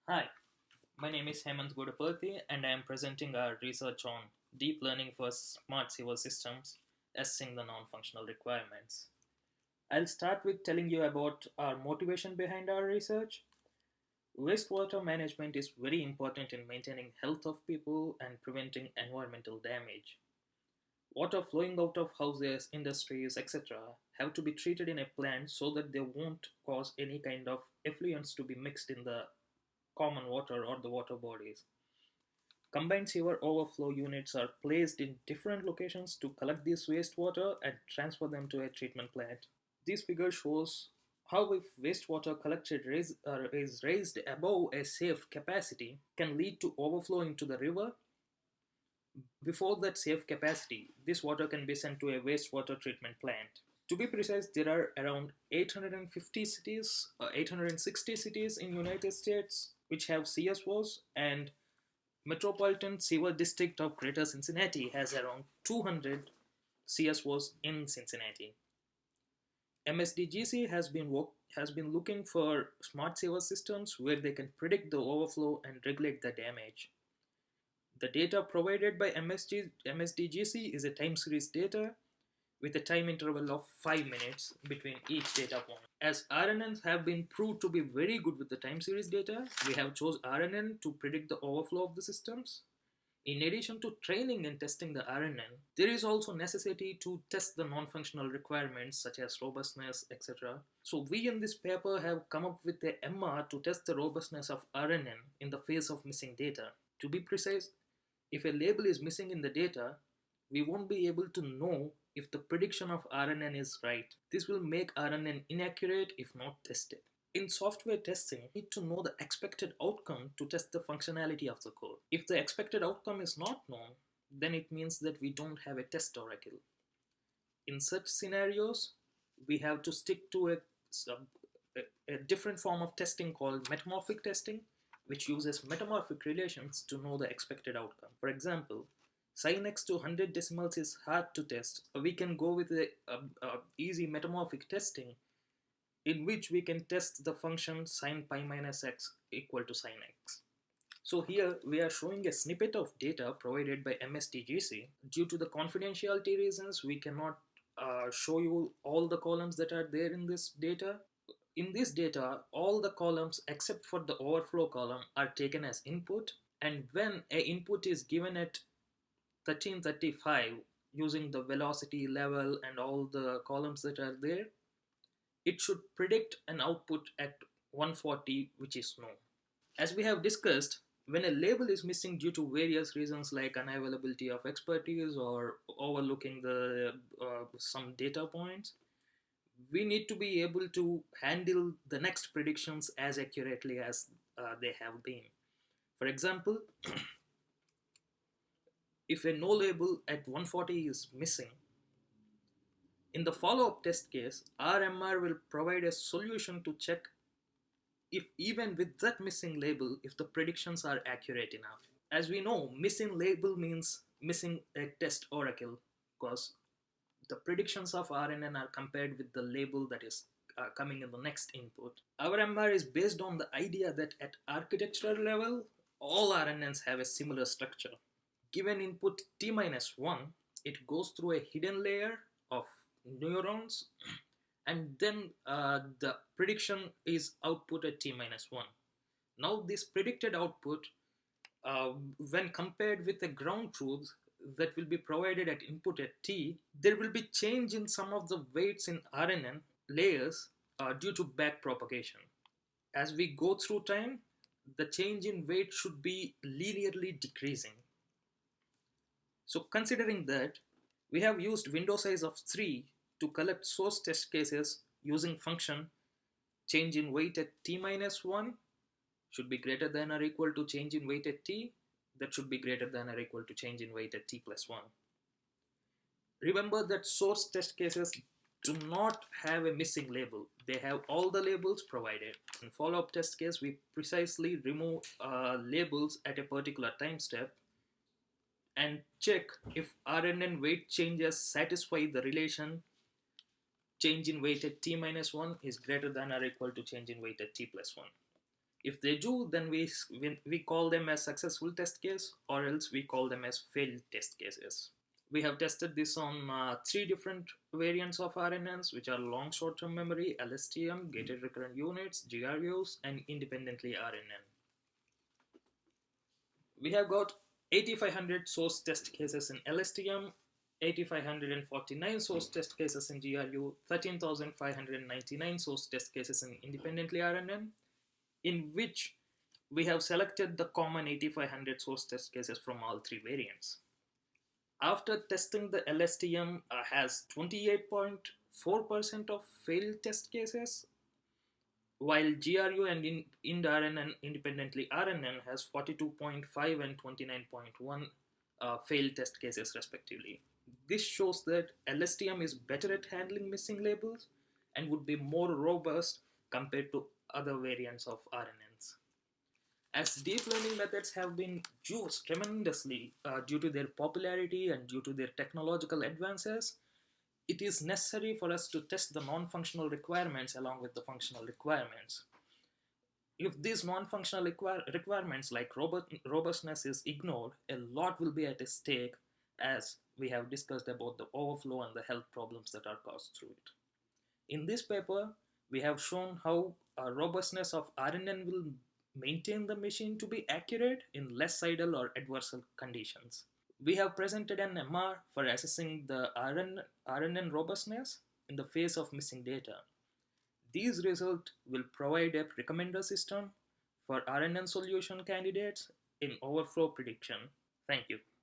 Hi, my name is Hemant Godapurthy and I am presenting our research on deep learning for smart sewer systems, assessing the non-functional requirements. I'll start with telling you about our motivation behind our research. Wastewater management is very important in maintaining health of people and preventing environmental damage. Water flowing out of houses, industries, etc. have to be treated in a plant so that they won't cause any kind of effluents to be mixed in the common water or the water bodies. Combined sewer overflow units are placed in different locations to collect this wastewater and transfer them to a treatment plant. This figure shows how if wastewater collected is raised above a safe capacity can lead to overflow into the river. Before that safe capacity, this water can be sent to a wastewater treatment plant. To be precise, there are around 850 cities, 860 cities in United States which have CSOs, and Metropolitan Sewer District of Greater Cincinnati has around 200 CSOs in Cincinnati. MSDGC has been looking for smart sewer systems where they can predict the overflow and regulate the damage. The data provided by MSDGC is a time series data with a time interval of 5 minutes between each data point. As RNNs have been proved to be very good with the time series data, we have chose RNN to predict the overflow of the systems. In addition to training and testing the RNN, there is also necessity to test the non-functional requirements such as robustness, etc. So we in this paper have come up with a MR to test the robustness of RNN in the face of missing data. To be precise, if a label is missing in the data, we won't be able to know if the prediction of RNN is right. This will make RNN inaccurate if not tested. In software testing, we need to know the expected outcome to test the functionality of the code. If the expected outcome is not known, then it means that we don't have a test oracle. In such scenarios, we have to stick to a different form of testing called metamorphic testing, which uses metamorphic relations to know the expected outcome. For example, sin x to 100 decimals is hard to test. We can go with a easy metamorphic testing in which we can test the function sin pi minus x equal to sin x. So here we are showing a snippet of data provided by MSTGC. Due to the confidentiality reasons, we cannot show you all the columns that are there in this data. In this data, all the columns except for the overflow column are taken as input, and when a input is given at 1335 using the velocity level and all the columns that are there, it should predict an output at 140, which is no. As we have discussed, when a label is missing due to various reasons like unavailability of expertise or overlooking some data points, we need to be able to handle the next predictions as accurately as they have been. For example, if a no label at 140 is missing, in the follow-up test case, RMR will provide a solution to check if even with that missing label, if the predictions are accurate enough. As we know, missing label means missing a test oracle because the predictions of RNN are compared with the label that is coming in the next input. Our MR is based on the idea that at architectural level, all RNNs have a similar structure. Given input t minus 1, it goes through a hidden layer of neurons, and then the prediction is output at t minus 1. Now this predicted output, when compared with the ground truth that will be provided at input at t, there will be change in some of the weights in RNN layers due to back propagation. As we go through time, the change in weight should be linearly decreasing. So considering that, we have used window size of 3 to collect source test cases using function change in weight at t minus 1 should be greater than or equal to change in weight at t, that should be greater than or equal to change in weight at t plus 1. Remember that source test cases do not have a missing label. They have all the labels provided. In follow-up test case, we precisely remove labels at a particular time step and check if RNN weight changes satisfy the relation change in weight at t minus 1 is greater than or equal to change in weight at t plus 1. If they do, then we call them as successful test case, or else we call them as failed test cases. We have tested this on three different variants of RNNs, which are long short-term memory, LSTM, gated recurrent units, GRUs, and independently RNN. We have got 8500 source test cases in LSTM, 8549 source test cases in GRU, 13599 source test cases in independently RNN, in which we have selected the common 8500 source test cases from all three variants. After testing, the LSTM has 28.4% of failed test cases, while GRU and IND-RNN independently RNN has 42.5 and 29.1 failed test cases respectively. This shows that LSTM is better at handling missing labels and would be more robust compared to other variants of RNNs. As deep learning methods have been used tremendously due to their popularity and due to their technological advances, it is necessary for us to test the non-functional requirements along with the functional requirements. If these non-functional requirements like robustness is ignored, a lot will be at stake, as we have discussed about the overflow and the health problems that are caused through it. In this paper, we have shown how robustness of RNN will maintain the machine to be accurate in less idle or adversarial conditions. We have presented an MR for assessing the RNN robustness in the face of missing data. These results will provide a recommender system for RNN solution candidates in overflow prediction. Thank you.